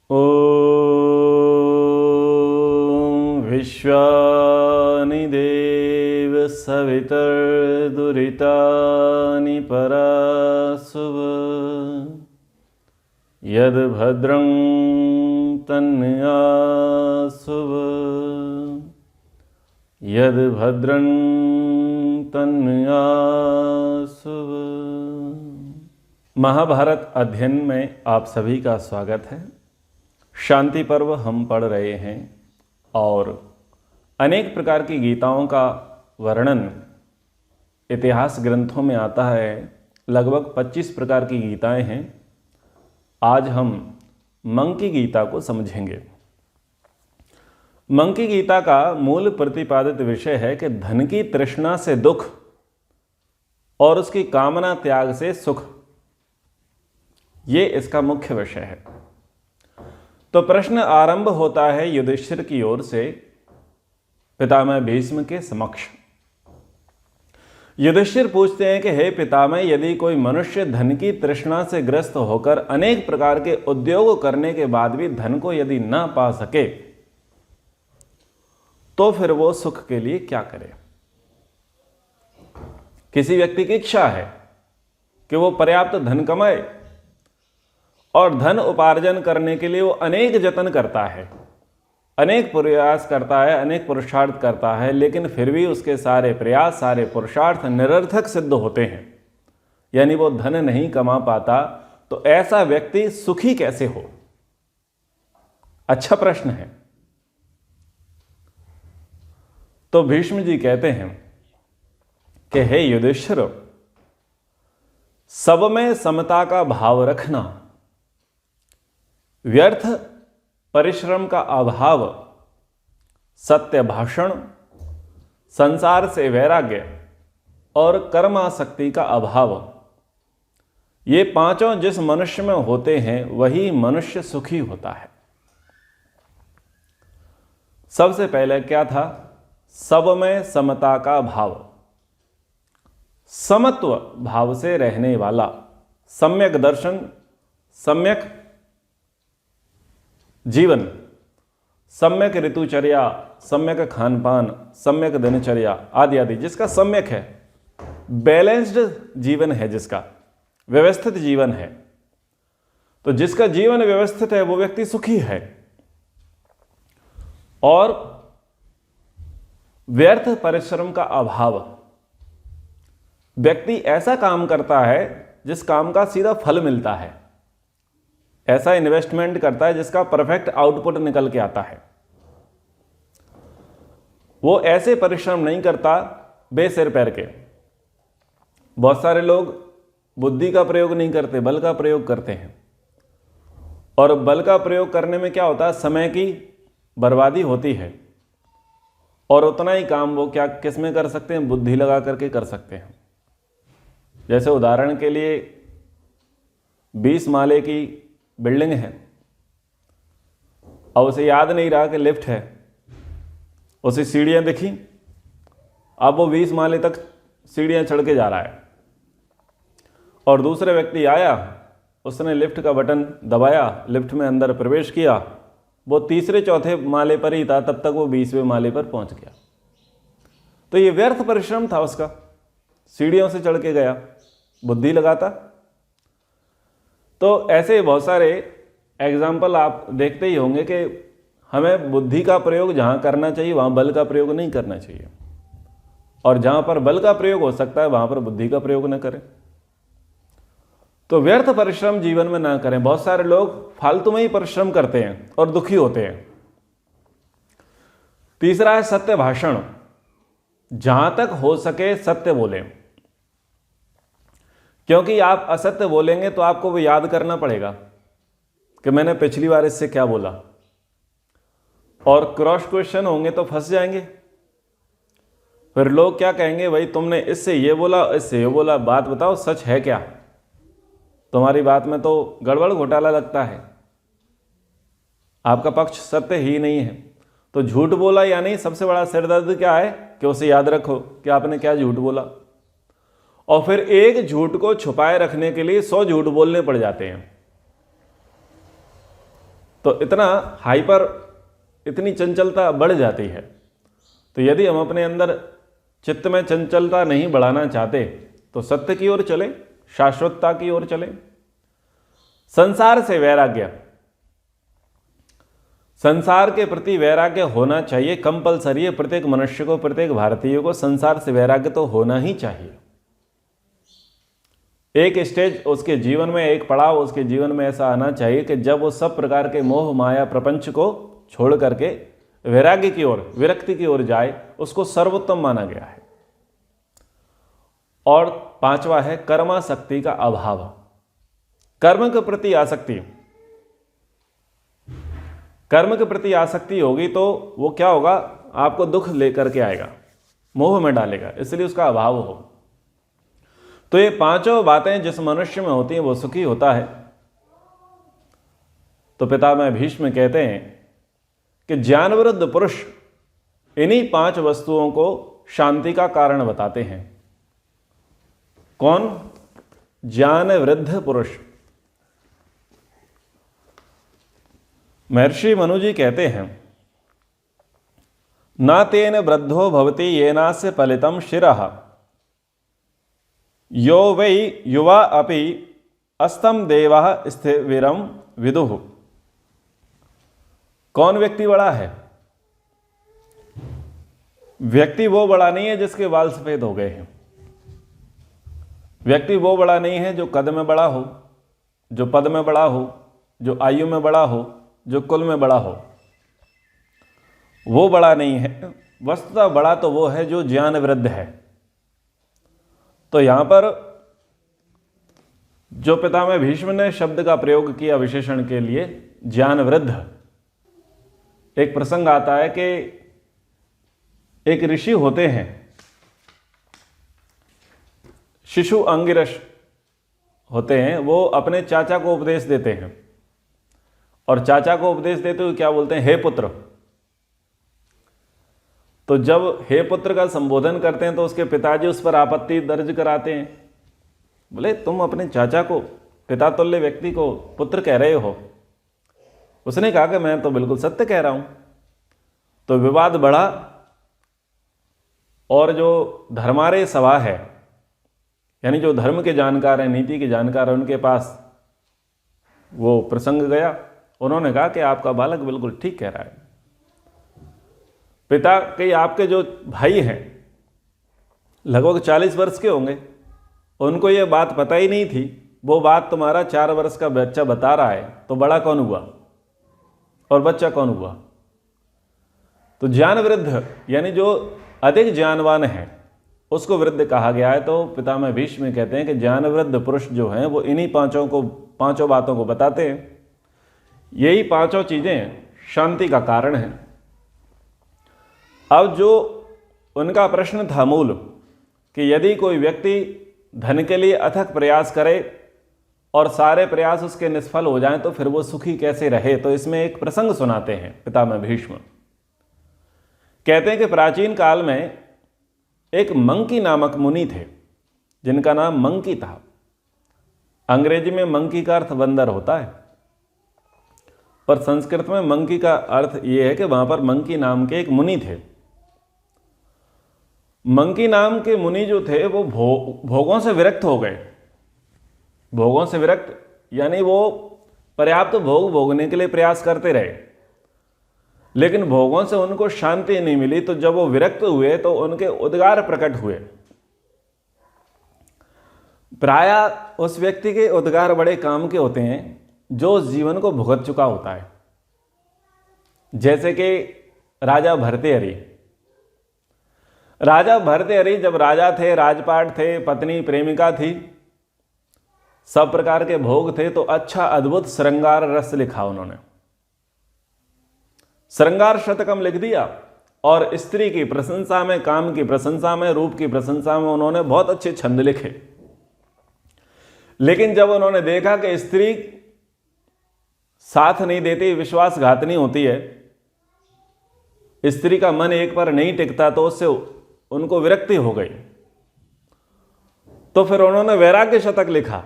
ॐ विश्वानि देव सवितर्दुरितानि परासुव यद्भद्रं तन्यासुव यद्भद्रं तन्यासुव। महाभारत अध्ययन में आप सभी का स्वागत है। शांति पर्व हम पढ़ रहे हैं और अनेक प्रकार की गीताओं का वर्णन इतिहास ग्रंथों में आता है। लगभग 25 प्रकार की गीताएं हैं। आज हम मंकी गीता को समझेंगे। मंकी गीता का मूल प्रतिपादित विषय है कि धन की तृष्णा से दुख और उसकी कामना त्याग से सुख, ये इसका मुख्य विषय है। तो प्रश्न आरंभ होता है युधिष्ठिर की ओर से पितामह भीष्म के समक्ष। युधिष्ठिर पूछते हैं कि हे पितामह, यदि कोई मनुष्य धन की तृष्णा से ग्रस्त होकर अनेक प्रकार के उद्योग करने के बाद भी धन को यदि ना पा सके तो फिर वो सुख के लिए क्या करे। किसी व्यक्ति की इच्छा है कि वो पर्याप्त धन कमाए और धन उपार्जन करने के लिए वो अनेक जतन करता है, अनेक प्रयास करता है, अनेक पुरुषार्थ करता है, लेकिन फिर भी उसके सारे प्रयास, सारे पुरुषार्थ निरर्थक सिद्ध होते हैं, यानी वो धन नहीं कमा पाता। तो ऐसा व्यक्ति सुखी कैसे हो? अच्छा प्रश्न है। तो भीष्म जी कहते हैं कि हे युधिष्ठिर, सब में समता का भाव रखना, व्यर्थ परिश्रम का अभाव, सत्य भाषण, संसार से वैराग्य और कर्मासक्ति का अभाव, ये पांचों जिस मनुष्य में होते हैं वही मनुष्य सुखी होता है। सबसे पहले क्या था? सब में समता का भाव, समत्व भाव से रहने वाला, सम्यक दर्शन, सम्यक जीवन, सम्यक ऋतुचर्या, सम्यक खान पान, सम्यक दिनचर्या आदि आदि, जिसका सम्यक है, बैलेंस्ड जीवन है, जिसका व्यवस्थित जीवन है। तो जिसका जीवन व्यवस्थित है वो व्यक्ति सुखी है। और व्यर्थ परिश्रम का अभाव, व्यक्ति ऐसा काम करता है जिस काम का सीधा फल मिलता है, ऐसा इन्वेस्टमेंट करता है जिसका परफेक्ट आउटपुट निकल के आता है। वो ऐसे परिश्रम नहीं करता बेसिर पैर के। बहुत सारे लोग बुद्धि का प्रयोग नहीं करते, बल का प्रयोग करते हैं। और बल का प्रयोग करने में क्या होता है? समय की बर्बादी होती है। और उतना ही काम वो क्या किस में कर सकते हैं? बुद्धि लगा करके कर सकते हैं। जैसे उदाहरण के लिए 20 माले की बिल्डिंग है और उसे याद नहीं रहा कि लिफ्ट है, उसे सीढ़ियां दिखी, अब वो 20 माले तक सीढ़ियां चढ़ के जा रहा है। और दूसरे व्यक्ति आया, उसने लिफ्ट का बटन दबाया, लिफ्ट में अंदर प्रवेश किया, वो तीसरे चौथे माले पर ही था, तब तक वो 20वें माले पर पहुंच गया। तो ये व्यर्थ परिश्रम था उसका, सीढ़ियों से चढ़ के गया, बुद्धि लगाता। तो ऐसे बहुत सारे एग्जाम्पल आप देखते ही होंगे कि हमें बुद्धि का प्रयोग जहाँ करना चाहिए वहाँ बल का प्रयोग नहीं करना चाहिए, और जहाँ पर बल का प्रयोग हो सकता है वहाँ पर बुद्धि का प्रयोग न करें। तो व्यर्थ परिश्रम जीवन में ना करें। बहुत सारे लोग फालतू में ही परिश्रम करते हैं और दुखी होते हैं। तीसरा है सत्य भाषण, जहां तक हो सके सत्य बोलें, क्योंकि आप असत्य बोलेंगे तो आपको वो याद करना पड़ेगा कि मैंने पिछली बार इससे क्या बोला, और क्रॉस क्वेश्चन होंगे तो फंस जाएंगे। फिर लोग क्या कहेंगे, भाई तुमने इससे ये बोला, इससे ये बोला, बात बताओ सच है क्या? तुम्हारी बात में तो गड़बड़ घोटाला लगता है, आपका पक्ष सत्य ही नहीं है। तो झूठ बोला या नहीं, सबसे बड़ा सिरदर्द क्या है कि उसे याद रखो कि आपने क्या झूठ बोला। और फिर एक झूठ को छुपाए रखने के लिए 100 झूठ बोलने पड़ जाते हैं। तो इतनी चंचलता बढ़ जाती है। तो यदि हम अपने अंदर चित्त में चंचलता नहीं बढ़ाना चाहते तो सत्य की ओर चले, शाश्वतता की ओर चले। संसार से वैराग्य, संसार के प्रति वैराग्य होना चाहिए, कंपलसरी है। प्रत्येक मनुष्य को, प्रत्येक भारतीय को संसार से वैराग्य तो होना ही चाहिए। एक स्टेज उसके जीवन में, एक पड़ाव उसके जीवन में ऐसा आना चाहिए कि जब वो सब प्रकार के मोह माया प्रपंच को छोड़ करके वैराग्य की ओर, विरक्ति की ओर जाए, उसको सर्वोत्तम माना गया है। और पांचवा है कर्मासक्ति का अभाव। कर्म के प्रति आसक्ति, कर्म के प्रति आसक्ति होगी तो वो क्या होगा, आपको दुख लेकर के आएगा, मोह में डालेगा, इसलिए उसका अभाव हो। तो ये पांचों बातें जिस मनुष्य में होती हैं वो सुखी होता है। तो पितामह भीष्म कहते हैं कि ज्ञानवृद्ध पुरुष इन्हीं पांच वस्तुओं को शांति का कारण बताते हैं। कौन? ज्ञानवृद्ध पुरुष। महर्षि मनु जी कहते हैं, न तेन वृद्धो भवति येनास्य फलितम शिरः, यो वै युवा अपि अस्तम देवः स्थिविरम विदुः। कौन व्यक्ति बड़ा है? व्यक्ति वो बड़ा नहीं है जिसके बाल सफेद हो गए हैं। व्यक्ति वो बड़ा नहीं है जो कद में बड़ा हो, जो पद में बड़ा हो, जो आयु में बड़ा हो, जो कुल में बड़ा हो, वो बड़ा नहीं है। वस्तुतः बड़ा तो वो है जो ज्ञान वृद्ध है। तो यहां पर जो पितामह भीष्म ने शब्द का प्रयोग किया विशेषण के लिए, ज्ञान वृद्ध, एक प्रसंग आता है कि एक ऋषि होते हैं, शिशु अंगिरस होते हैं। वो अपने चाचा को उपदेश देते हैं और चाचा को उपदेश देते हुए क्या बोलते हैं, हे पुत्र। तो जब हे पुत्र का संबोधन करते हैं तो उसके पिताजी उस पर आपत्ति दर्ज कराते हैं। बोले तुम अपने चाचा को, पिता तुल्य व्यक्ति को पुत्र कह रहे हो। उसने कहा कि मैं तो बिल्कुल सत्य कह रहा हूं। तो विवाद बढ़ा और जो धर्मारे सभा है, यानी जो धर्म के जानकार हैं, नीति के जानकार हैं, उनके पास वो प्रसंग गया। उन्होंने कहा कि आपका बालक बिल्कुल ठीक कह रहा है। पिता के, आपके जो भाई हैं लगभग 40 वर्ष के होंगे, उनको ये बात पता ही नहीं थी। वो बात तुम्हारा 4 वर्ष का बच्चा बता रहा है, तो बड़ा कौन हुआ और बच्चा कौन हुआ? तो ज्ञान वृद्ध यानी जो अधिक ज्ञानवान है उसको वृद्ध कहा गया है। तो पितामह भीष्म कहते हैं कि ज्ञान वृद्ध पुरुष जो हैं वो इन्हीं पांचों बातों को बताते हैं। यही पांचों चीजें शांति का कारण है। अब जो उनका प्रश्न था मूल, कि यदि कोई व्यक्ति धन के लिए अथक प्रयास करे और सारे प्रयास उसके निष्फल हो जाएं तो फिर वो सुखी कैसे रहे। तो इसमें एक प्रसंग सुनाते हैं पितामह भीष्म। कहते हैं कि प्राचीन काल में एक मंकी नामक मुनि थे, जिनका नाम मंकी था। अंग्रेजी में मंकी का अर्थ बंदर होता है, पर संस्कृत में मंकी का अर्थ यह है कि वहां पर मंकी नाम के एक मुनि थे। मंकी नाम के मुनि जो थे वो भोगों से विरक्त हो गए। भोगों से विरक्त यानी वो पर्याप्त भोग भोगने के लिए प्रयास करते रहे, लेकिन भोगों से उनको शांति नहीं मिली। तो जब वो विरक्त हुए तो उनके उद्गार प्रकट हुए। प्रायः उस व्यक्ति के उद्गार बड़े काम के होते हैं जो उस जीवन को भुगत चुका होता है। जैसे कि राजा भर्तृहरि। राजा भर्तृहरि जब राजा थे, राजपाट थे, पत्नी प्रेमिका थी, सब प्रकार के भोग थे, तो अच्छा अद्भुत श्रृंगार रस लिखा उन्होंने। श्रृंगार शतकम लिख दिया और स्त्री की प्रशंसा में, काम की प्रशंसा में, रूप की प्रशंसा में उन्होंने बहुत अच्छे छंद लिखे। लेकिन जब उन्होंने देखा कि स्त्री साथ नहीं देती, विश्वासघातनी होती है, स्त्री का मन एक पर नहीं टिकता, तो उससे उनको विरक्ति हो गई। तो फिर उन्होंने वैराग्य शतक लिखा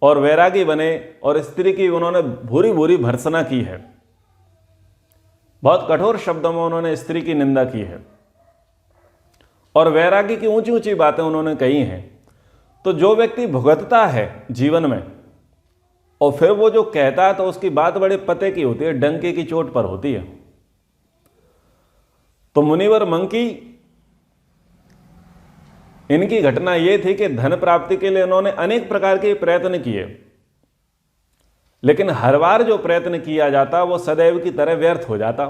और वैरागी बने और स्त्री की उन्होंने भूरी भूरी भर्त्सना की है, बहुत कठोर शब्दों में उन्होंने स्त्री की निंदा की है और वैरागी की ऊंची ऊंची बातें उन्होंने कही हैं। तो जो व्यक्ति भुगतता है जीवन में और फिर वो जो कहता है तो उसकी बात बड़े पते की होती है, डंके की चोट पर होती है। तो मुनिवर मंकी, इनकी घटना ये थी कि धन प्राप्ति के लिए उन्होंने अनेक प्रकार के प्रयत्न किए, लेकिन हर बार जो प्रयत्न किया जाता वो सदैव की तरह व्यर्थ हो जाता।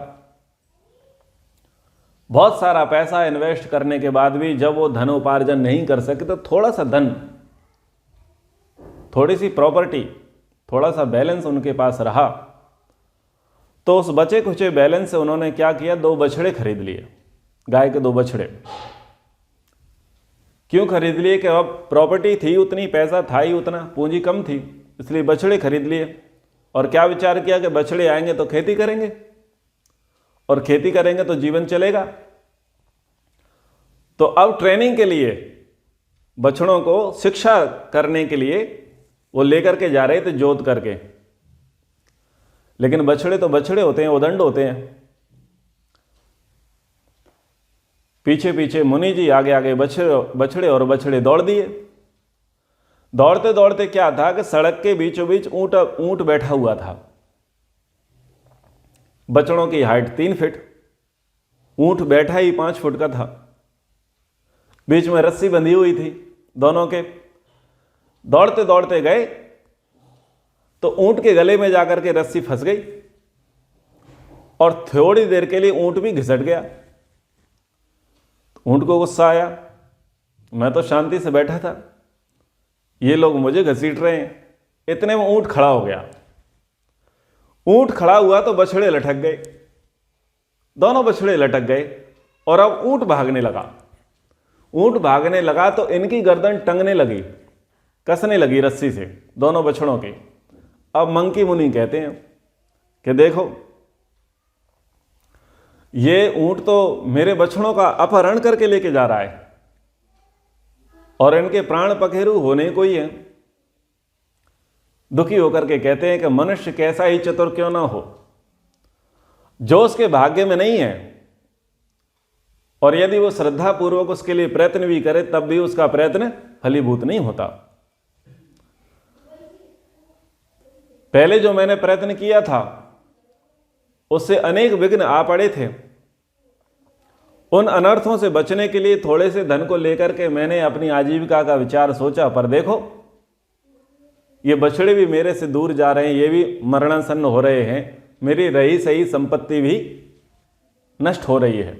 बहुत सारा पैसा इन्वेस्ट करने के बाद भी जब वो धन उपार्जन नहीं कर सके तो थोड़ा सा धन, थोड़ी सी प्रॉपर्टी, थोड़ा सा बैलेंस उनके पास रहा, तो उस बचे खुचे बैलेंस से उन्होंने क्या किया, 2 बछड़े खरीद लिए, गाय के 2 बछड़े। क्यों खरीद लिए? कि अब प्रॉपर्टी थी उतनी, पैसा था ही उतना, पूंजी कम थी, इसलिए बछड़े खरीद लिए। और क्या विचार किया कि बछड़े आएंगे तो खेती करेंगे और खेती करेंगे तो जीवन चलेगा। तो अब ट्रेनिंग के लिए बछड़ों को शिक्षा करने के लिए वो लेकर के जा रहे थे जोत करके, लेकिन बछड़े तो बछड़े होते हैं, उदंड होते हैं। पीछे पीछे मुनि जी, आगे आगे बछड़े और बछड़े दौड़ दिए। दौड़ते दौड़ते क्या था कि सड़क के बीचों बीच ऊंट बैठा हुआ था। बछड़ों की हाइट 3 फीट, ऊंट बैठा ही 5 फुट का था। बीच में रस्सी बंधी हुई थी दोनों के। दौड़ते दौड़ते गए तो ऊंट के गले में जाकर के रस्सी फंस गई और थोड़ी देर के लिए ऊंट भी घिसट गया। ऊंट को गुस्सा आया, मैं तो शांति से बैठा था, ये लोग मुझे घसीट रहे हैं। इतने में ऊंट खड़ा हो गया। ऊंट खड़ा हुआ तो बछड़े लटक गए, दोनों बछड़े लटक गए और अब ऊंट भागने लगा। ऊंट भागने लगा तो इनकी गर्दन टंगने लगी, कसने लगी रस्सी से दोनों बछड़ों की। अब मंकी मुनि कहते हैं कि देखो, ये ऊंट तो मेरे बछड़ों का अपहरण करके लेके जा रहा है और इनके प्राण पखेरु होने को ही है। दुखी होकर के कहते हैं कि मनुष्य कैसा ही चतुर क्यों ना हो, जो उसके भाग्य में नहीं है और यदि वो श्रद्धा पूर्वक उसके लिए प्रयत्न भी करे तब भी उसका प्रयत्न फलीभूत नहीं होता। पहले जो मैंने प्रयत्न किया था उससे अनेक विघ्न आ पड़े थे। उन अनर्थों से बचने के लिए थोड़े से धन को लेकर के मैंने अपनी आजीविका का विचार सोचा, पर देखो ये बछड़े भी मेरे से दूर जा रहे हैं, ये भी मरणासन्न हो रहे हैं, मेरी रही सही संपत्ति भी नष्ट हो रही है।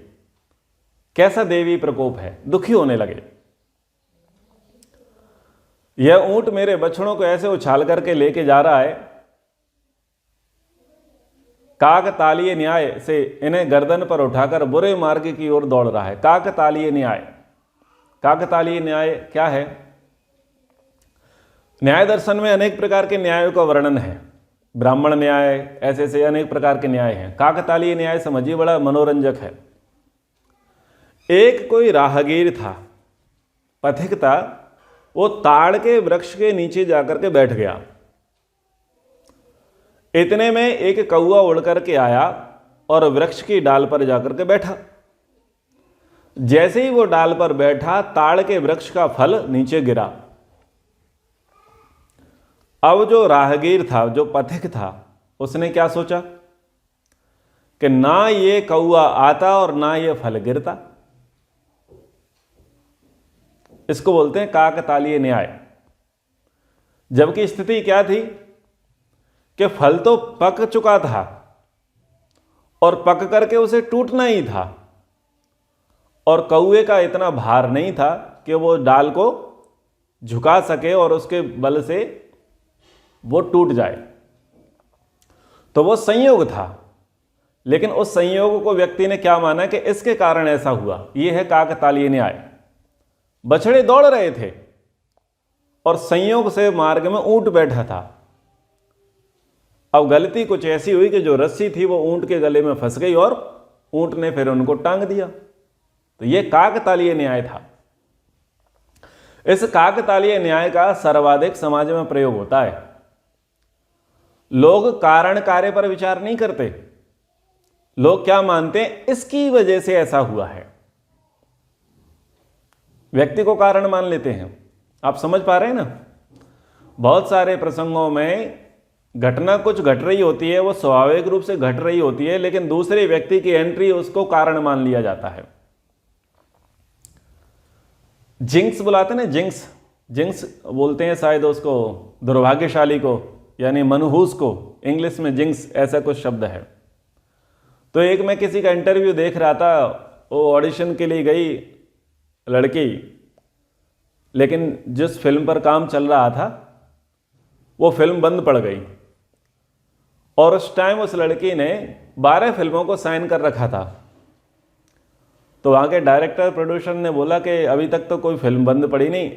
कैसा देवी प्रकोप है। दुखी होने लगे। यह ऊंट मेरे बछड़ों को ऐसे उछाल करके लेके जा रहा है, काकतालीय न्याय से इन्हें गर्दन पर उठाकर बुरे मार्ग की ओर दौड़ रहा है। काकतालीय न्याय, काकतालीय न्याय क्या है? न्याय दर्शन में अनेक प्रकार के न्यायों का वर्णन है। ब्राह्मण न्याय, ऐसे अनेक प्रकार के न्याय हैं। काकतालीय न्याय समझिए बड़ा मनोरंजक है। एक कोई राहगीर था, पथिक था, वो ताड़ के वृक्ष के नीचे जाकर के बैठ गया। इतने में एक कौवा उड़ करके आया और वृक्ष की डाल पर जाकर के बैठा। जैसे ही वो डाल पर बैठा, ताड़ के वृक्ष का फल नीचे गिरा। अब जो राहगीर था, जो पथिक था, उसने क्या सोचा कि ना ये कौवा आता और ना ये फल गिरता। इसको बोलते हैं काकतालीय न्याय। जबकि स्थिति क्या थी कि फल तो पक चुका था और पक करके उसे टूटना ही था और कौवे का इतना भार नहीं था कि वो डाल को झुका सके और उसके बल से वो टूट जाए। तो वो संयोग था, लेकिन उस संयोग को व्यक्ति ने क्या माना कि इसके कारण ऐसा हुआ। ये है काकतालीय न्याय। बछड़े दौड़ रहे थे और संयोग से मार्ग में ऊंट बैठा था। अब गलती कुछ ऐसी हुई कि जो रस्सी थी वो ऊंट के गले में फंस गई और ऊंट ने फिर उनको टांग दिया। तो ये काकतालीय न्याय था। इस काकतालीय न्याय का सर्वाधिक समाज में प्रयोग होता है। लोग कारण कार्य पर विचार नहीं करते, लोग क्या मानते हैं, इसकी वजह से ऐसा हुआ है, व्यक्ति को कारण मान लेते हैं। आप समझ पा रहे हैं ना? बहुत सारे प्रसंगों में घटना कुछ घट रही होती है, वो स्वाभाविक रूप से घट रही होती है, लेकिन दूसरे व्यक्ति की एंट्री उसको कारण मान लिया जाता है। जिंक्स बुलाते हैं ना, जिंक्स बोलते हैं शायद उसको, दुर्भाग्यशाली को, यानी मनहूस को, इंग्लिश में जिंक्स ऐसा कुछ शब्द है। तो एक मैं किसी का इंटरव्यू देख रहा था, वो ऑडिशन के लिए गई लड़की, लेकिन जिस फिल्म पर काम चल रहा था वो फिल्म बंद पड़ गई, और उस टाइम उस लड़की ने 12 फिल्मों को साइन कर रखा था। तो वहाँ के डायरेक्टर प्रोड्यूसर ने बोला कि अभी तक तो कोई फिल्म बंद पड़ी नहीं,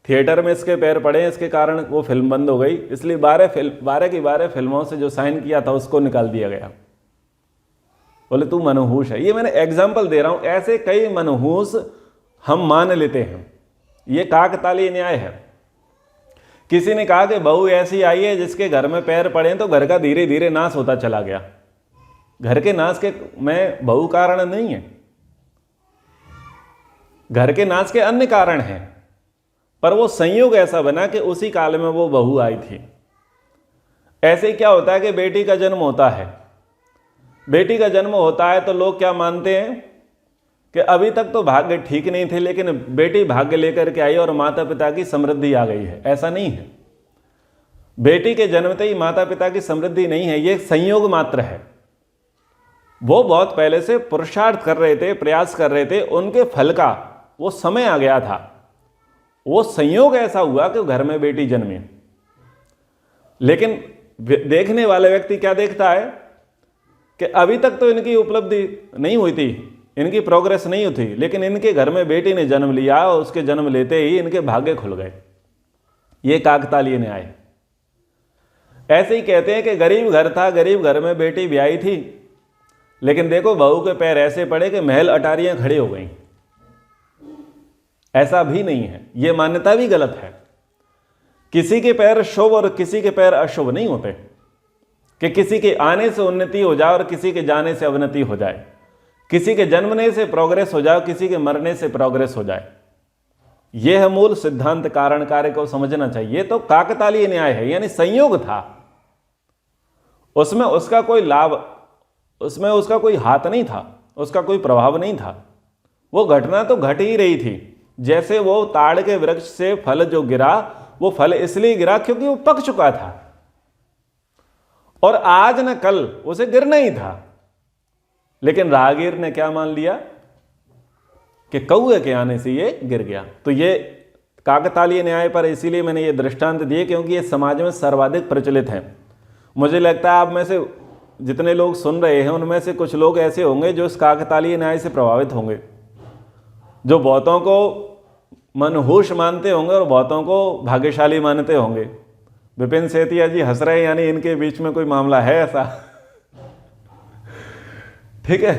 थिएटर में इसके पैर पड़े हैं, इसके कारण वो फिल्म बंद हो गई, इसलिए 12 की 12 फिल्मों से जो साइन किया था उसको निकाल दिया गया। बोले तू मनहूस है। ये मैंने एग्जाम्पल दे रहा हूँ, ऐसे कई मनहूस हम मान लेते हैं। ये काकतालीय न्याय है। किसी ने कहा कि बहू ऐसी आई है जिसके घर में पैर पड़े तो घर का धीरे धीरे नाश होता चला गया। घर के नाश के में बहू कारण नहीं है, घर के नाश के अन्य कारण हैं, पर वो संयोग ऐसा बना कि उसी काल में वो बहू आई थी। ऐसे क्या होता है कि बेटी का जन्म होता है, बेटी का जन्म होता है तो लोग क्या मानते हैं कि अभी तक तो भाग्य ठीक नहीं थे, लेकिन बेटी भाग्य लेकर के आई और माता पिता की समृद्धि आ गई है। ऐसा नहीं है, बेटी के जन्मते ही माता पिता की समृद्धि नहीं है, ये संयोग मात्र है। वो बहुत पहले से पुरुषार्थ कर रहे थे, प्रयास कर रहे थे, उनके फल का वो समय आ गया था। वो संयोग ऐसा हुआ कि घर में बेटी जन्मी। लेकिन देखने वाले व्यक्ति क्या देखता है कि अभी तक तो इनकी उपलब्धि नहीं हुई थी, इनकी प्रोग्रेस नहीं हुई थी, लेकिन इनके घर में बेटी ने जन्म लिया और उसके जन्म लेते ही इनके भाग्य खुल गए। ये काकतालीय न्याय है। ऐसे ही कहते हैं कि गरीब घर था, गरीब घर में बेटी ब्याही थी, लेकिन देखो बहू के पैर ऐसे पड़े कि महल अटारियां खड़ी हो गई। ऐसा भी नहीं है, यह मान्यता भी गलत है। किसी के पैर शुभ और किसी के पैर अशुभ नहीं होते, कि किसी के आने से उन्नति हो जाए और किसी के जाने से अवनति हो जाए, किसी के जन्मने से प्रोग्रेस हो जाए, किसी के मरने से प्रोग्रेस हो जाए। यह है मूल सिद्धांत। कारण कार्य को समझना चाहिए। तो काकतालीय न्याय है, यानी संयोग था, उसमें उसका कोई लाभ, उसमें उसका कोई हाथ नहीं था, उसका कोई प्रभाव नहीं था। वो घटना तो घट ही रही थी। जैसे वो ताड़ के वृक्ष से फल जो गिरा, वो फल इसलिए गिरा क्योंकि वो पक चुका था, और आज न कल उसे गिरना ही था। लेकिन राहगीर ने क्या मान लिया कि कौए के आने से ये गिर गया। तो ये काकतालीय न्याय पर इसीलिए मैंने ये दृष्टांत दिए क्योंकि ये समाज में सर्वाधिक प्रचलित है। मुझे लगता है आप में से जितने लोग सुन रहे हैं उनमें से कुछ लोग ऐसे होंगे जो इस काकतालीय न्याय से प्रभावित होंगे, जो बहुतों को मनहूस मानते होंगे और बहुतों को भाग्यशाली मानते होंगे। विपिन सेतिया जी हंस रहे हैं, यानी इनके बीच में कोई मामला है ऐसा। ठीक है,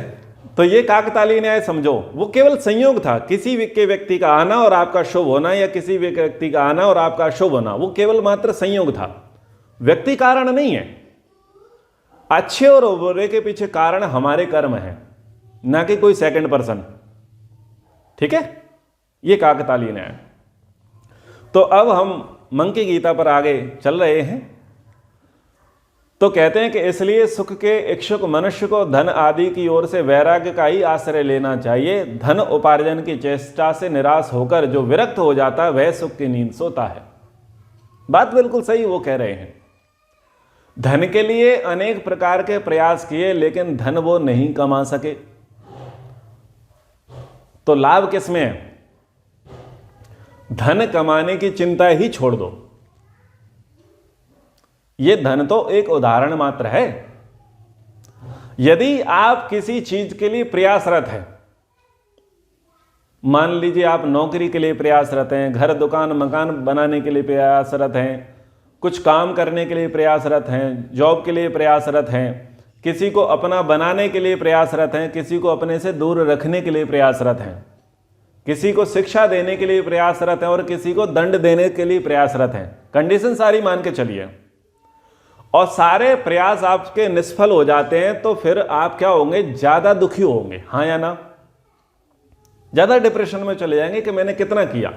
तो ये काकतालीय न्याय समझो, वो केवल संयोग था। किसी के व्यक्ति का आना और आपका शुभ होना, या किसी व्यक्ति का आना और आपका शुभ होना, वो केवल मात्र संयोग था, व्यक्ति कारण नहीं है। अच्छे और बुरे के पीछे कारण हमारे कर्म है, ना कि कोई सेकंड पर्सन। ठीक है, ये काकतालीय न्याय। तो अब हम मंकी गीता पर आगे चल रहे हैं। तो कहते हैं कि इसलिए सुख के इच्छुक मनुष्य को धन आदि की ओर से वैराग्य का ही आश्रय लेना चाहिए। धन उपार्जन की चेष्टा से निराश होकर जो विरक्त हो जाता है वह सुख की नींद सोता है। बात बिल्कुल सही वो कह रहे हैं। धन के लिए अनेक प्रकार के प्रयास किए, लेकिन धन वो नहीं कमा सके, तो लाभ किसमें है? धन कमाने की चिंता ही छोड़ दो। यह धन तो एक उदाहरण मात्र है। यदि आप किसी चीज के लिए प्रयासरत हैं, मान लीजिए आप नौकरी के लिए प्रयासरत हैं, घर दुकान मकान बनाने के लिए प्रयासरत हैं, कुछ काम करने के लिए प्रयासरत हैं, जॉब के लिए प्रयासरत हैं, किसी को अपना बनाने के लिए प्रयासरत हैं, किसी को अपने से दूर रखने के लिए प्रयासरत हैं, किसी को शिक्षा देने के लिए प्रयासरत हैं और किसी को दंड देने के लिए प्रयासरत हैं। कंडीशन सारी मान के चलिए, और सारे प्रयास आपके निष्फल हो जाते हैं, तो फिर आप क्या होंगे? ज्यादा दुखी होंगे, हाँ या ना? ज्यादा डिप्रेशन में चले जाएंगे कि मैंने कितना किया।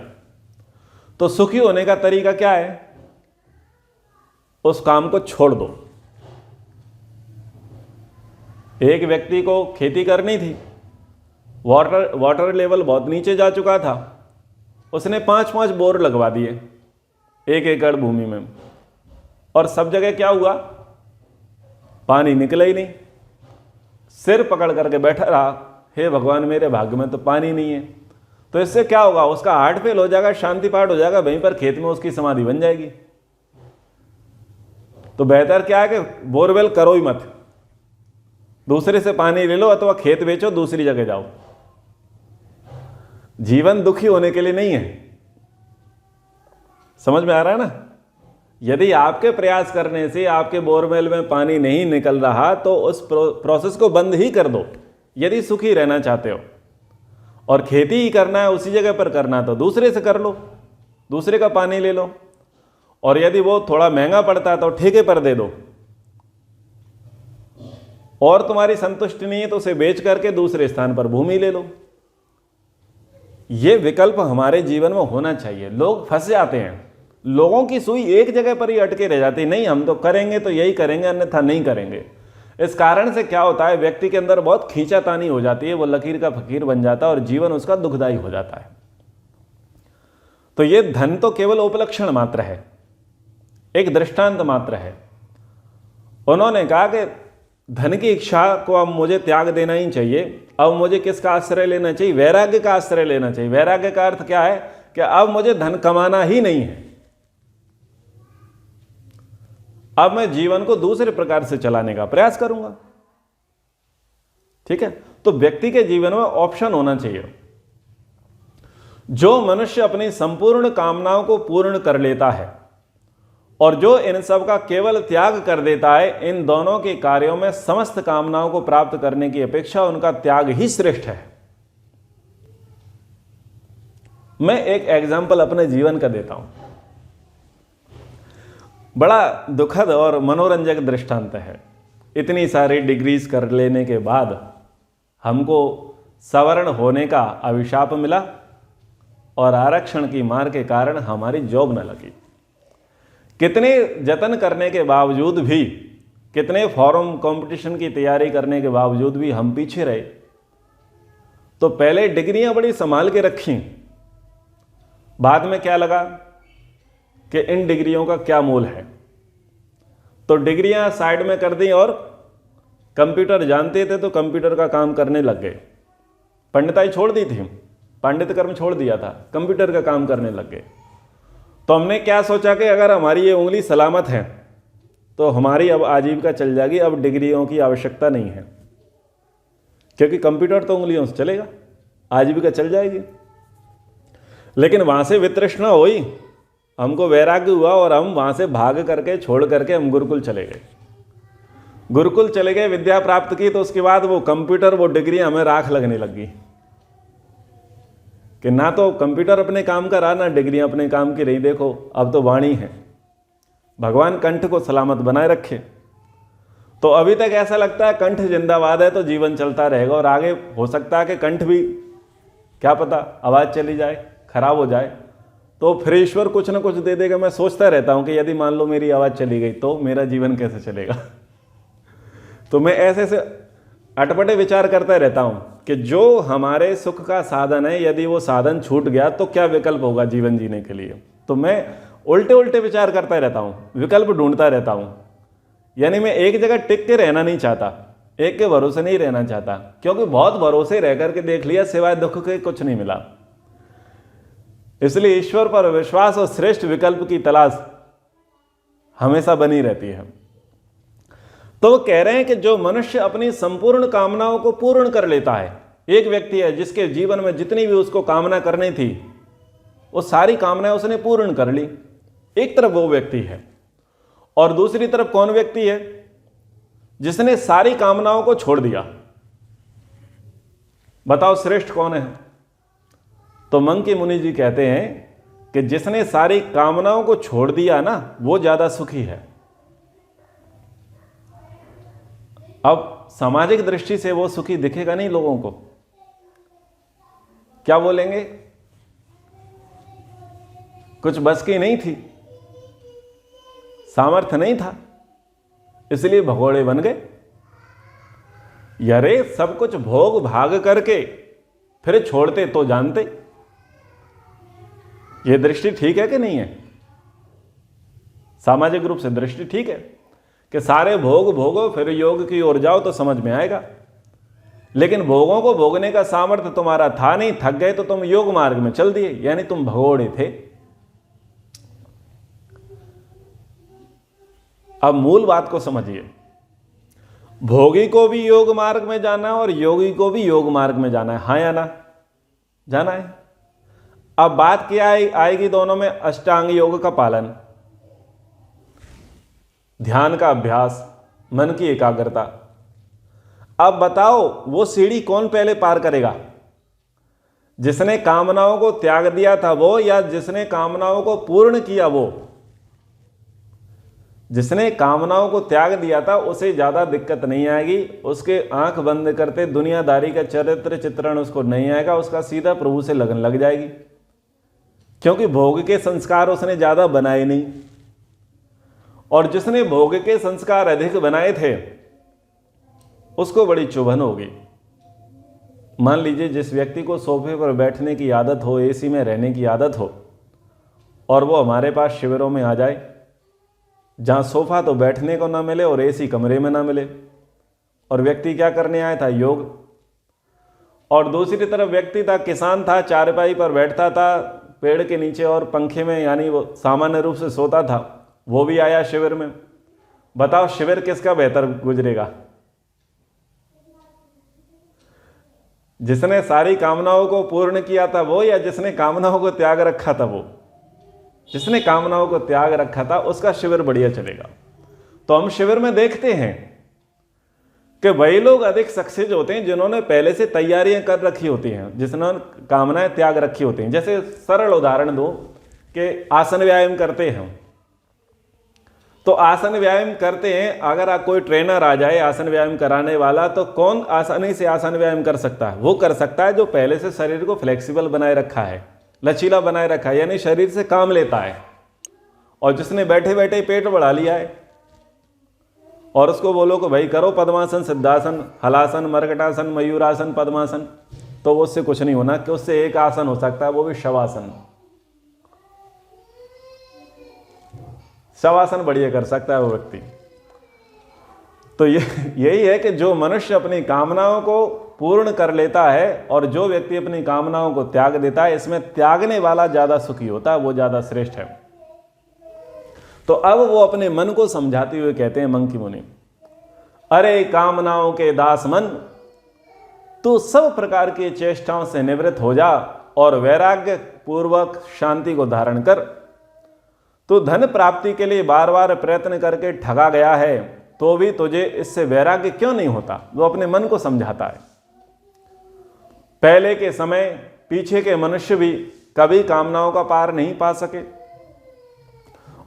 तो सुखी होने का तरीका क्या है? उस काम को छोड़ दो। एक व्यक्ति को खेती करनी थी, वाटर लेवल बहुत नीचे जा चुका था, उसने 5-5 बोर लगवा दिए 1 एकड़ भूमि में, और सब जगह क्या हुआ? पानी निकला ही नहीं। सिर पकड़ करके बैठा रहा, हे भगवान मेरे भाग्य में तो पानी नहीं है। तो इससे क्या होगा? उसका हार्ट फेल हो जाएगा, शांति पाठ हो जाएगा, वहीं पर खेत में उसकी समाधि बन जाएगी। तो बेहतर क्या है कि बोरवेल करो ही मत, दूसरे से पानी ले लो, अथवा खेत बेचो, दूसरी जगह जाओ। जीवन दुखी होने के लिए नहीं है। समझ में आ रहा है ना? यदि आपके प्रयास करने से आपके बोरवेल में पानी नहीं निकल रहा, तो उस प्रोसेस को बंद ही कर दो यदि सुखी रहना चाहते हो। और खेती ही करना है, उसी जगह पर करना, तो दूसरे से कर लो, दूसरे का पानी ले लो। और यदि वो थोड़ा महंगा पड़ता है तो ठेके पर दे दो, और तुम्हारी संतुष्टि नहीं है तो उसे बेच करके दूसरे स्थान पर भूमि ले लो। ये विकल्प हमारे जीवन में होना चाहिए। लोग फंस जाते हैं, लोगों की सुई एक जगह पर ही अटके रह जाती है, नहीं हम तो करेंगे तो यही करेंगे, अन्यथा नहीं करेंगे। इस कारण से क्या होता है? व्यक्ति के अंदर बहुत खींचातानी हो जाती है, वो लकीर का फकीर बन जाता है और जीवन उसका दुखदायी हो जाता है। तो ये धन तो केवल उपलक्षण मात्र है, एक दृष्टांत मात्र है। उन्होंने कहा कि धन की इच्छा को अब मुझे त्याग देना ही चाहिए। अब मुझे किसका आश्रय लेना चाहिए? वैराग्य का आश्रय लेना चाहिए। वैराग्य का अर्थ क्या है? कि अब मुझे धन कमाना ही नहीं है, अब मैं जीवन को दूसरे प्रकार से चलाने का प्रयास करूंगा। ठीक है? तो व्यक्ति के जीवन में ऑप्शन होना चाहिए। जो मनुष्य अपनी संपूर्ण कामनाओं को पूर्ण कर लेता है और जो इन सब का केवल त्याग कर देता है, इन दोनों के कार्यों में समस्त कामनाओं को प्राप्त करने की अपेक्षा उनका त्याग ही श्रेष्ठ है। मैं एक एग्जाम्पल अपने जीवन का देता हूं, बड़ा दुखद और मनोरंजक दृष्टांत है। इतनी सारी डिग्रीज कर लेने के बाद हमको सवर्ण होने का अभिशाप मिला और आरक्षण की मार के कारण हमारी जॉब न लगी। कितने जतन करने के बावजूद भी, कितने फॉर्म कंपटीशन की तैयारी करने के बावजूद भी हम पीछे रहे। तो पहले डिग्रियां बड़ी संभाल के रखी, बाद में क्या लगा कि इन डिग्रियों का क्या मूल है, तो डिग्रियां साइड में कर दी और कंप्यूटर जानते थे तो कंप्यूटर का काम करने लग गए। पंडिताई छोड़ दी थी, पंडित कर्म छोड़ दिया था, कंप्यूटर का काम करने लग गए। तो हमने क्या सोचा कि अगर हमारी ये उंगली सलामत है तो हमारी अब आजीविका चल जाएगी, अब डिग्रियों की आवश्यकता नहीं है, क्योंकि कंप्यूटर तो उंगलियों से चलेगा, आजीविका चल जाएगी। लेकिन वहां से वितृष्णा हुई, हमको वैराग्य हुआ और हम वहां से भाग करके छोड़ करके हम गुरुकुल चले गए। गुरुकुल चले गए, विद्या प्राप्त की, तो उसके बाद वो कंप्यूटर, वो डिग्री हमें राख लगने लगी कि ना तो कंप्यूटर अपने काम का रहा, ना डिग्री अपने काम की रही। देखो अब तो वाणी है, भगवान कंठ को सलामत बनाए रखे। तो अभी तक ऐसा लगता है कंठ जिंदाबाद है तो जीवन चलता रहेगा, और आगे हो सकता है कि कंठ भी क्या पता आवाज़ चली जाए, खराब हो जाए, तो फिर ईश्वर कुछ ना कुछ दे देगा। मैं सोचता रहता हूं कि यदि मान लो मेरी आवाज़ चली गई तो मेरा जीवन कैसे चलेगा। तो मैं ऐसे से अटपटे विचार करता रहता हूं कि जो हमारे सुख का साधन है, यदि वो साधन छूट गया तो क्या विकल्प होगा जीवन जीने के लिए। तो मैं उल्टे उल्टे विचार करता रहता हूं, विकल्प ढूंढता रहता हूं। यानी मैं एक जगह टिक के रहना नहीं चाहता, एक के भरोसे नहीं रहना चाहता, क्योंकि बहुत भरोसे रह करके देख लिया, सिवाय दुख के कुछ नहीं मिला। इसलिए ईश्वर पर विश्वास और श्रेष्ठ विकल्प की तलाश हमेशा बनी रहती है। तो वो कह रहे हैं कि जो मनुष्य अपनी संपूर्ण कामनाओं को पूर्ण कर लेता है, एक व्यक्ति है जिसके जीवन में जितनी भी उसको कामना करनी थी वो सारी कामनाएं उसने पूर्ण कर ली, एक तरफ वो व्यक्ति है। और दूसरी तरफ कौन व्यक्ति है? जिसने सारी कामनाओं को छोड़ दिया। बताओ श्रेष्ठ कौन है? तो मंकी मुनि जी कहते हैं कि जिसने सारी कामनाओं को छोड़ दिया ना, वो ज्यादा सुखी है। अब सामाजिक दृष्टि से वो सुखी दिखेगा नहीं लोगों को। क्या बोलेंगे? कुछ बस की नहीं थी, सामर्थ्य नहीं था, इसलिए भगोड़े बन गए। यारे सब कुछ भोग भाग करके फिर छोड़ते तो जानते। यह दृष्टि ठीक है कि नहीं है? सामाजिक रूप से दृष्टि ठीक है कि सारे भोग भोगो फिर योग की ओर जाओ तो समझ में आएगा। लेकिन भोगों को भोगने का सामर्थ्य तुम्हारा था नहीं, थक गए तो तुम योग मार्ग में चल दिए, यानी तुम भगोड़े थे। अब मूल बात को समझिए, भोगी को भी योग मार्ग में जाना है और योगी को भी योग मार्ग में जाना है। हाँ या ना? जाना है। अब बात क्या आएगी दोनों में? अष्टांग योग का पालन, ध्यान का अभ्यास, मन की एकाग्रता। अब बताओ वो सीढ़ी कौन पहले पार करेगा? जिसने कामनाओं को त्याग दिया था वो, या जिसने कामनाओं को पूर्ण किया वो? जिसने कामनाओं को त्याग दिया था उसे ज्यादा दिक्कत नहीं आएगी, उसके आंख बंद करते दुनियादारी का चरित्र चित्रण उसको नहीं आएगा, उसका सीधा प्रभु से लगन लग जाएगी, क्योंकि भोग के संस्कार उसने ज्यादा बनाए नहीं। और जिसने भोग के संस्कार अधिक बनाए थे उसको बड़ी चुभन होगी। मान लीजिए जिस व्यक्ति को सोफे पर बैठने की आदत हो, एसी में रहने की आदत हो, और वो हमारे पास शिविरों में आ जाए जहाँ सोफा तो बैठने को ना मिले और एसी कमरे में ना मिले, और व्यक्ति क्या करने आया था? योग। और दूसरी तरफ व्यक्ति था, किसान था, चारपाई पर बैठता था पेड़ के नीचे और पंखे में, यानी वो सामान्य रूप से सोता था, वो भी आया शिविर में। बताओ शिविर किसका बेहतर गुजरेगा? जिसने सारी कामनाओं को पूर्ण किया था वो, या जिसने कामनाओं को त्याग रखा था वो? जिसने कामनाओं को त्याग रखा था उसका शिविर बढ़िया चलेगा। तो हम शिविर में देखते हैं कि वही लोग अधिक सक्सेस होते हैं जिन्होंने पहले से तैयारियां कर रखी होती हैं, जिन्होंने कामनाएं त्याग रखी होती हैं। जैसे सरल उदाहरण दो कि आसन व्यायाम करते हैं, तो आसन व्यायाम करते हैं, अगर आप कोई ट्रेनर आ जाए आसन व्यायाम कराने वाला, तो कौन आसानी से आसन व्यायाम कर सकता है? वो कर सकता है जो पहले से शरीर को फ्लेक्सिबल बनाए रखा है, लचीला बनाए रखा है, यानी शरीर से काम लेता है। और जिसने बैठे बैठे पेट बढ़ा लिया है और उसको बोलो कि भाई करो पद्मासन, सिद्धासन, हलासन, मरकटासन, मयूरासन, पद्मासन, तो वो उससे कुछ नहीं होना, कि उससे एक आसन हो सकता है, वो भी शवासन। शवासन बढ़िया कर सकता है वो व्यक्ति। तो यही है कि जो मनुष्य अपनी कामनाओं को पूर्ण कर लेता है और जो व्यक्ति अपनी कामनाओं को त्याग देता है, इसमें त्यागने वाला ज्यादा सुखी होता है, वो ज्यादा श्रेष्ठ है। तो अब वो अपने मन को समझाते हुए कहते हैं मंकी मुनि, अरे कामनाओं के दास मन, तू सब प्रकार की चेष्टाओं से निवृत्त हो जा और वैराग्य पूर्वक शांति को धारण कर। तू धन प्राप्ति के लिए बार बार प्रयत्न करके ठगा गया है, तो भी तुझे इससे वैराग्य क्यों नहीं होता? वो अपने मन को समझाता है। पहले के समय पीछे के मनुष्य भी कभी कामनाओं का पार नहीं पा सके,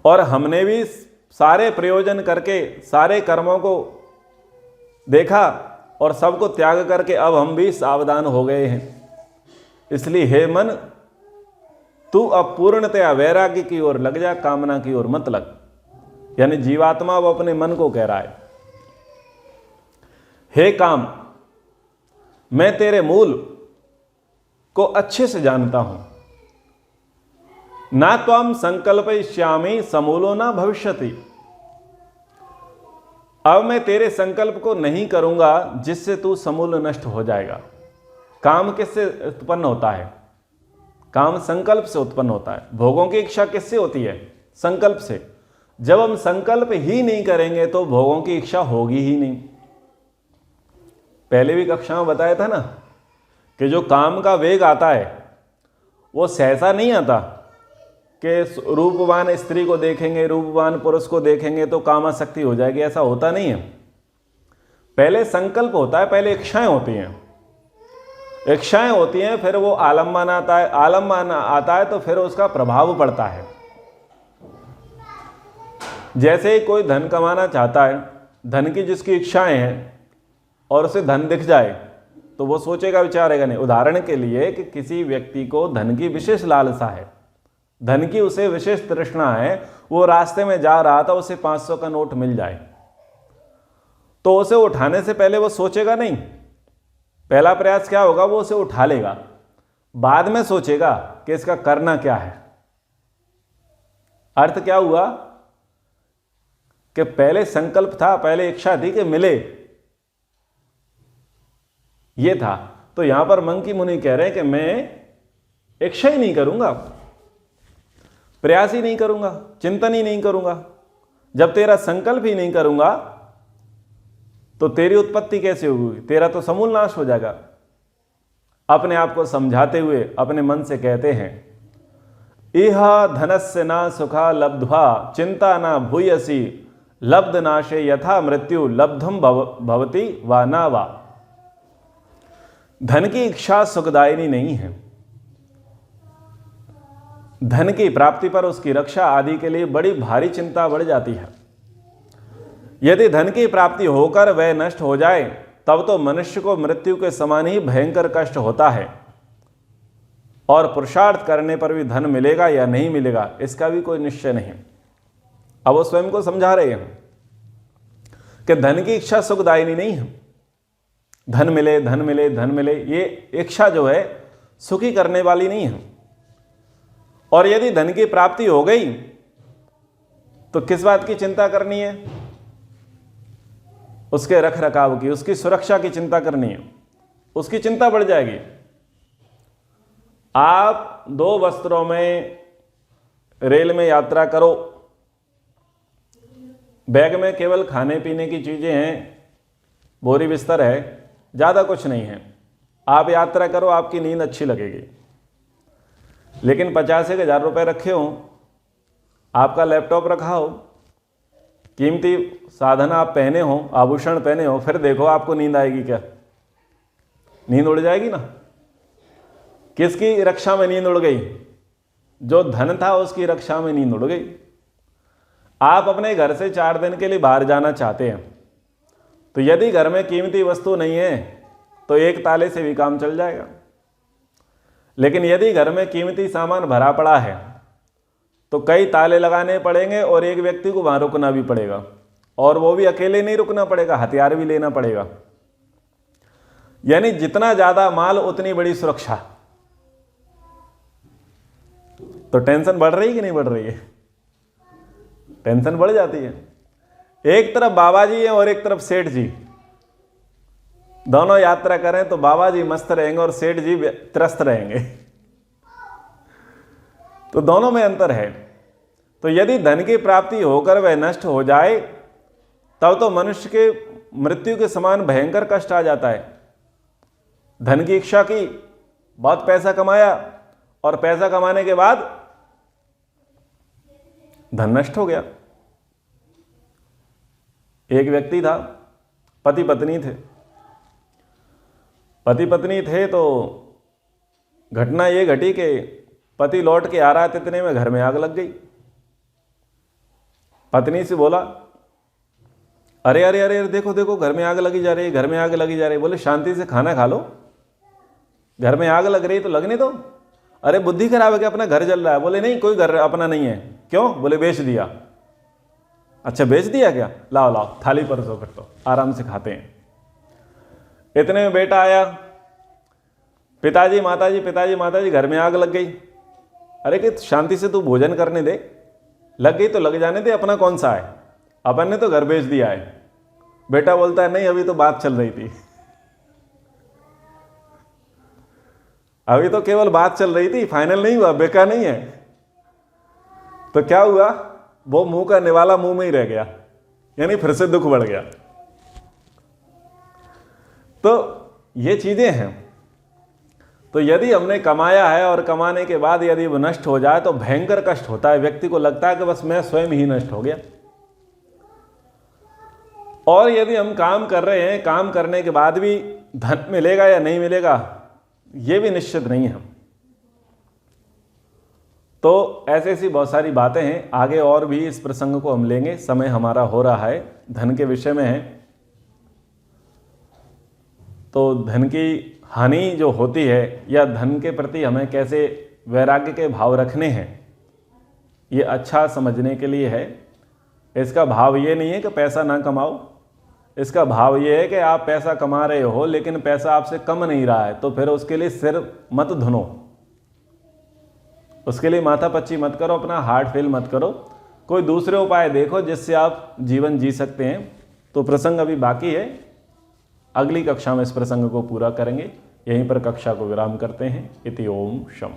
और हमने भी सारे प्रयोजन करके सारे कर्मों को देखा और सबको त्याग करके अब हम भी सावधान हो गए हैं। इसलिए हे मन, तू अब पूर्णतया वैराग्य की ओर लग जा, कामना की ओर मत लग। यानी जीवात्मा वो अपने मन को कह रहा है, हे काम, मैं तेरे मूल को अच्छे से जानता हूं। ना त्वं संकल्पयिष्यामि समूलो ना भविष्यति। अब मैं तेरे संकल्प को नहीं करूंगा जिससे तू समूल नष्ट हो जाएगा। काम किससे उत्पन्न होता है? काम संकल्प से उत्पन्न होता है। भोगों की इच्छा किससे होती है? संकल्प से। जब हम संकल्प ही नहीं करेंगे तो भोगों की इच्छा होगी ही नहीं। पहले भी कक्षा में बताया था ना कि जो काम का वेग आता है वो सहसा नहीं आता कि रूपवान स्त्री को देखेंगे, रूपवान पुरुष को देखेंगे तो कामासक्ति हो जाएगी, ऐसा होता नहीं है। पहले संकल्प होता है, पहले इच्छाएं होती हैं। इच्छाएं होती हैं, फिर वो आलम्बन आता है, आलम्बन आता है तो फिर उसका प्रभाव पड़ता है। जैसे ही कोई धन कमाना चाहता है, धन की जिसकी इच्छाएं हैं और उसे धन दिख जाए तो वो सोचेगा विचारेगा नहीं। उदाहरण के लिए कि किसी व्यक्ति को धन की विशेष लालसा है, धन की उसे विशेष तृष्णा है, वो रास्ते में जा रहा था, उसे 500 का नोट मिल जाए तो उसे उठाने से पहले वो सोचेगा नहीं। पहला प्रयास क्या होगा, वो उसे उठा लेगा, बाद में सोचेगा कि इसका करना क्या है। अर्थ क्या हुआ कि पहले संकल्प था, पहले इच्छा थी कि मिले, ये था। तो यहां पर मंकी मुनि कह रहे हैं कि मैं इच्छा ही नहीं करूंगा, प्रयास ही नहीं करूंगा, चिंतन ही नहीं करूंगा। जब तेरा संकल्प ही नहीं करूंगा तो तेरी उत्पत्ति कैसे होगी, तेरा तो समूल नाश हो जाएगा। अपने आप को समझाते हुए अपने मन से कहते हैं, इह धनस्य ना सुखा लब्ध्वा चिंता ना भूयसी लब्ध नाशे यथा मृत्यु लब्धम भवति वा ना वा। धन की इच्छा सुखदायिनी नहीं है। धन की प्राप्ति पर उसकी रक्षा आदि के लिए बड़ी भारी चिंता बढ़ जाती है। यदि धन की प्राप्ति होकर वह नष्ट हो जाए तब तो मनुष्य को मृत्यु के समान ही भयंकर कष्ट होता है, और पुरुषार्थ करने पर भी धन मिलेगा या नहीं मिलेगा इसका भी कोई निश्चय नहीं। अब वो स्वयं को समझा रहे हैं कि धन की इच्छा सुखदायिनी नहीं है। धन मिले धन मिले धन मिले, ये इच्छा जो है सुखी करने वाली नहीं है। और यदि धन की प्राप्ति हो गई तो किस बात की चिंता करनी है, उसके रख रखाव की, उसकी सुरक्षा की चिंता करनी है, उसकी चिंता बढ़ जाएगी। आप 2 वस्त्रों में रेल में यात्रा करो, बैग में केवल खाने पीने की चीजें हैं, बोरी बिस्तर है, ज्यादा कुछ नहीं है। आप यात्रा करो, आपकी नींद अच्छी लगेगी। लेकिन 50,000 रुपए रखे हो, आपका लैपटॉप रखा हो, कीमती साधन आप पहने हो, आभूषण पहने हो, फिर देखो आपको नींद आएगी क्या? नींद उड़ जाएगी ना। किसकी रक्षा में नींद उड़ गई? जो धन था उसकी रक्षा में नींद उड़ गई। आप अपने घर से 4 दिन के लिए बाहर जाना चाहते हैं तो यदि घर में कीमती वस्तु नहीं है तो एक ताले से भी काम चल जाएगा। लेकिन यदि घर में कीमती सामान भरा पड़ा है तो कई ताले लगाने पड़ेंगे और एक व्यक्ति को वहां रुकना भी पड़ेगा, और वो भी अकेले नहीं रुकना पड़ेगा, हथियार भी लेना पड़ेगा। यानी जितना ज्यादा माल उतनी बड़ी सुरक्षा। तो टेंशन बढ़ रही है कि नहीं बढ़ रही है? टेंशन बढ़ जाती है। एक तरफ बाबा जी हैं और एक तरफ सेठ जी, दोनों यात्रा करें तो बाबा जी मस्त रहेंगे और सेठ जी त्रस्त रहेंगे। तो दोनों में अंतर है। तो यदि धन की प्राप्ति होकर वह नष्ट हो जाए तब तो मनुष्य के मृत्यु के समान भयंकर कष्ट आ जाता है। धन की इच्छा की, बहुत पैसा कमाया और पैसा कमाने के बाद धन नष्ट हो गया। एक व्यक्ति था, पति पत्नी थे। पति पत्नी थे तो घटना ये घटी कि पति लौट के आ रहा था, इतने में घर में आग लग गई। पत्नी से बोला, अरे अरे अरे देखो देखो घर में आग लगी जा रही है, घर में आग लगी जा रही है। बोले शांति से खाना खा लो, घर में आग लग रही है तो लगने दो। अरे बुद्धि खराब है कि अपना घर जल रहा है। बोले नहीं, कोई घर अपना नहीं है। क्यों? बोले बेच दिया। अच्छा बेच दिया क्या? लाओ लाओ थाली परसो, फिर तो आराम से खाते हैं। इतने में बेटा आया, पिताजी माताजी घर में आग लग गई। अरे कि शांति से तू भोजन करने दे, लग गई तो लग जाने दे, अपना कौन सा है, अपन ने तो घर बेच दिया है। बेटा बोलता है नहीं अभी तो बात चल रही थी, अभी तो केवल बात चल रही थी, फाइनल नहीं हुआ, बेका नहीं है। तो क्या हुआ, वो मुंह का निवाला मुंह में ही रह गया, यानी फिर से दुख बढ़ गया। तो ये चीजें हैं। तो यदि हमने कमाया है और कमाने के बाद यदि वो नष्ट हो जाए तो भयंकर कष्ट होता है। व्यक्ति को लगता है कि बस मैं स्वयं ही नष्ट हो गया। और यदि हम काम कर रहे हैं, काम करने के बाद भी धन मिलेगा या नहीं मिलेगा ये भी निश्चित नहीं है। तो ऐसी ऐसी बहुत सारी बातें हैं, आगे और भी इस प्रसंग को हम लेंगे। समय हमारा हो रहा है, धन के विषय में है। तो धन की हानि जो होती है या धन के प्रति हमें कैसे वैराग्य के भाव रखने हैं, ये अच्छा समझने के लिए है। इसका भाव ये नहीं है कि पैसा ना कमाओ, इसका भाव ये है कि आप पैसा कमा रहे हो लेकिन पैसा आपसे कम नहीं रहा है, तो फिर उसके लिए सिर मत धुनो, उसके लिए माथापच्ची मत करो, अपना हार्ट फेल मत करो, कोई दूसरे उपाय देखो जिससे आप जीवन जी सकते हैं। तो प्रसंग अभी बाकी है, अगली कक्षा में इस प्रसंग को पूरा करेंगे। यहीं पर कक्षा को विराम करते हैं। इति ओम शम।